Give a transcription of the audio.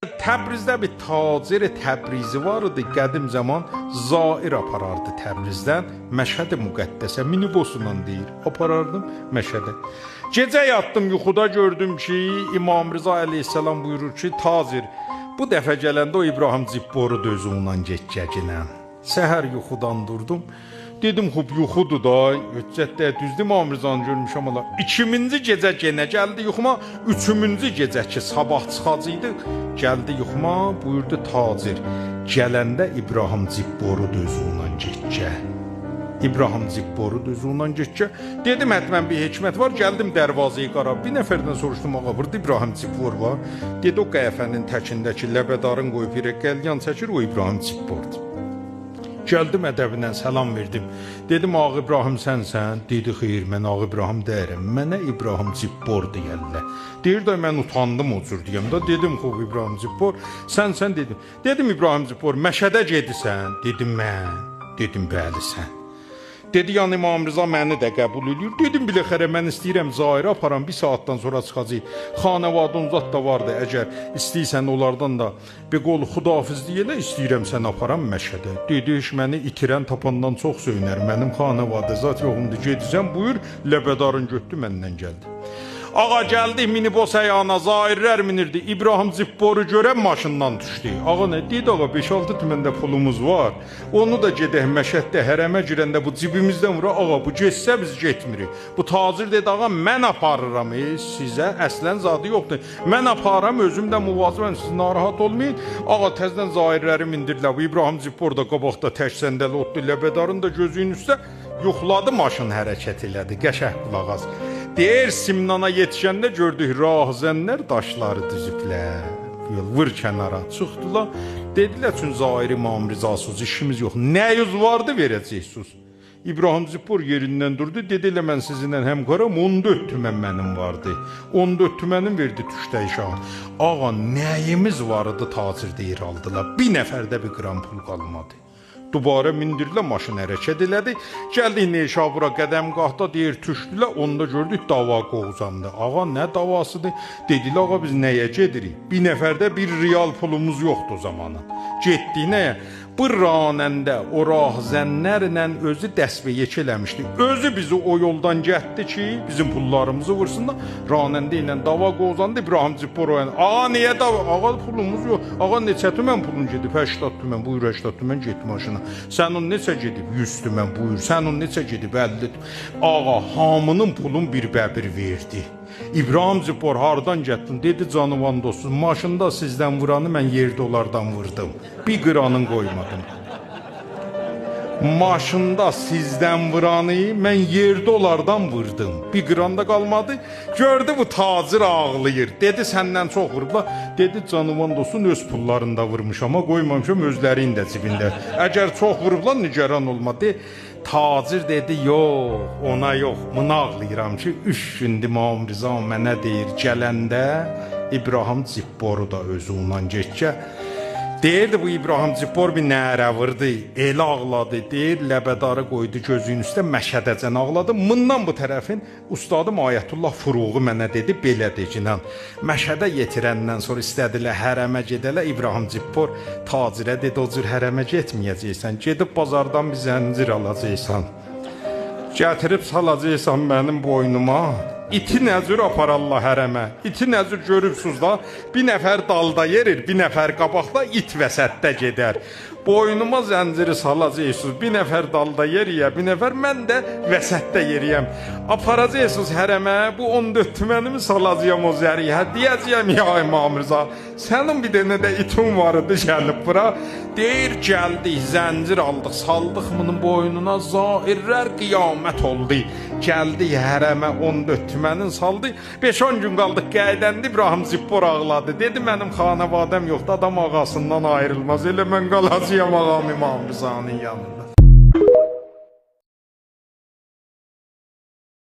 Təbrizdə bir tacir Təbrizi var idi. Qədim zaman zair aparardı Təbrizdən Məşhəd-i Müqəddəsə, minibusla deyir. Aparardım Məşhədə. Gecə yatdım, yuxuda gördüm ki, İmam Rıza əleyhissalam buyurur ki, tacir, bu dəfə gələndə o İbrahim Cibboru da özü ondan geçəcəklə. Səhər yuxudan durdum. Dedim, xub yuxudur da, hüccətdə düzdür, İmam Rızanı görmüşəm ala. 2000-ci gecə genə gəldi yuxuma, 3-cü gecə ki, sabah çıxacaqdı, gəldi yuxuma, buyurdu tacir, gələndə İbrahim Cibboru da özü ondan geçəcək. İbrahim Cibboru da özü ondan geçəcək. Dedim, hətmən bir hikmət var, gəldim dərvazayı qarab. Bir nəfərdən soruşdum, ağa, burada İbrahim Cibbor var. Dedi, o qayəfənin təkindəki ləbədarın qoyub irə qəlyan çəkir, o İbrahim Cibbordur. Gəldim ədəbinə salam verdim. Dedim, ağa İbrahim sənsən? Dedi, xeyr, mən ağa İbrahim deyirəm. Mənə İbrahim Cibbor deyərlər. Deyir də mən utandım o cür deyəm də. Dedim, xub İbrahim Cibbor, sənsən dedim. Dedim, İbrahim Cibbor, Məşədə gedirsən? Dedim, mən. Dedim, bəli sən. Dedi, yəni İmam Rıza məni də qəbul edir. Dedim, biləxərə mən istəyirəm zairə aparam, bir saatdan sonra çıxacaq. Xanəvadın zat da vardı, əgər istəyirsən onlardan da bir qol xudafizlik elə, istəyirəm sən aparam Məşədə. Dedi, məni itirən tapandan çox söynər, mənim xanəvadə zat yoxumdur, gedəcəm, buyur, ləbədarın götdü, məndən gəldi. Ağa gəldi, minibus ayağına, zairlər minirdi, İbrahim Cibboru görən maşından düşdü. Ağa nə dedi, ağa 5-6 tüməndə pulumuz var, onu da gedək Məşəddə, hərəmə girəndə bu cibimizdən vura, ağa bu getsə biz getmirik. Bu tacir dedi, ağa mən aparıram, sizə əslən zadı yoxdur, mən aparıram, özüm də muvazibəm, siz narahat olmayın. Ağa təzdən zairləri mindirdilə, bu İbrahim Cibbor da qabaqda tək səndəli otdu, ləbədarın da gözünün üstə yuxladı, maşın hərəkət elədi, qəşəh qulaq az. Deyir, Simnana yetişəndə gördük, rahzənlər daşları düzüblər. Vır kənara çıxdılar. Dedilər, üçün zairi İmam Rızasız işimiz yox. Nə yüz vardı verəcəksiniz? İbrahim Cibbor yerindən durdu. Dedi, elə mən sizinlə həmkaram, 14 tümən mənim vardı. 14 tümənim verdi tüşdə işağın. Ağa, nəyimiz vardı tacir deyir aldılar. Bir nəfərdə bir qram pul qalmadı. Dubara mindirdilə, maşın hərəkət elədi. Gəldik Neşabura qədəm qaxda deyir, düşdülər, onda gördük dava qovzandı. Ağa, nə davasıdır? Dedilər, ağa, biz nəyə gedirik? Bir nəfərdə 1 real pulumuz yoxdur o zamanın. Getdik nəyə? Bu ranəndə o rahzənlərlə özü dəsvəyək eləmişdi. Özü bizi o yoldan gətdi ki, bizim pullarımızı vursunlar. Ranəndə ilə dava qovzandı, İbrahim Cibbor o yəni. Ağa, niyə dava? Ağa, pulumuz yox. Ağa, neçə tümən pulun gedib? 80 tümən, buyur 80 tümən getdi maşına. Sən onun neçə gedib? 100 tümən, buyur. Sən onun neçə gedib? 50 tümən. Ağa, hamının pulun bir bəbir verdi. İbrahim Cibbor hardan getdin? Dedi, canıvan dostum, maşında sizdən vuranı mən yerdə onlardan vurdum. Bir qıranın qoymadım. Maşında sizdən vuranı mən yerdə onlardan vurdum. Bir qıranda qalmadı. Gördü bu tacir ağlayır. Dedi, səndən çox vurublar. Dedi, canıvan dostum, öz pullarında vurmuş, amma qoymamışam özlərinin də cibində. Əgər çox vurublar, nigaran olmadı. Tacir dedi, yox, ona yox, bunu ağlayıram ki, 3 gündür İmam Rıza mənə deyir, gələndə İbrahim Cibboru da özü ondan geçcə. Deyirdi, bu İbrahim Cibbor bir nərə vurdu, elə ağladı, deyir, ləbədarı qoydu gözünün üstə, Məşədəcən ağladı. Bundan bu tərəfin ustadım Ayətullah Furuğu mənə dedi, belə decinən. Məşədə yetirəndən sonra istədilər hərəmə gedələ, İbrahim Cibbor tacirə dedi, o cür hərəmə getməyəcəksən, gedib bazardan bir zəncir alacaqsan, gətirib salacaqsan mənim boynuma. İti nəzür aparallah hərəmə. İti nəzür görübsüz da, bir nəfər dalda yerir, bir nəfər qabaqda, it vəsətdə gedər. Boynuma zənciri salacaqsınız, bir nəfər dalda yeriyə, bir nəfər mən də vəsətdə yeriyəm. Aparacaqsınız hərəmə, bu 14 tümənimi salacağım o zəriyə. Deyəcəyəm, ya İmam Rıza, sənin bir dənə də itin vardı gəlib bura. Deyir, gəldik, zəncir aldıq, saldıq bunun boynuna, zairlər qiyamət oldu. Gəldik hərəmə 14 tümənin saldı. 5-10 gün qaldıq qəydəndi, İbrahim Cibbor ağladı. Dedi, mənim xanəvadəm yoxdur, adam ağasından ayrılmaz, elə mən qalacağım ağam İmam Rızanın yanında.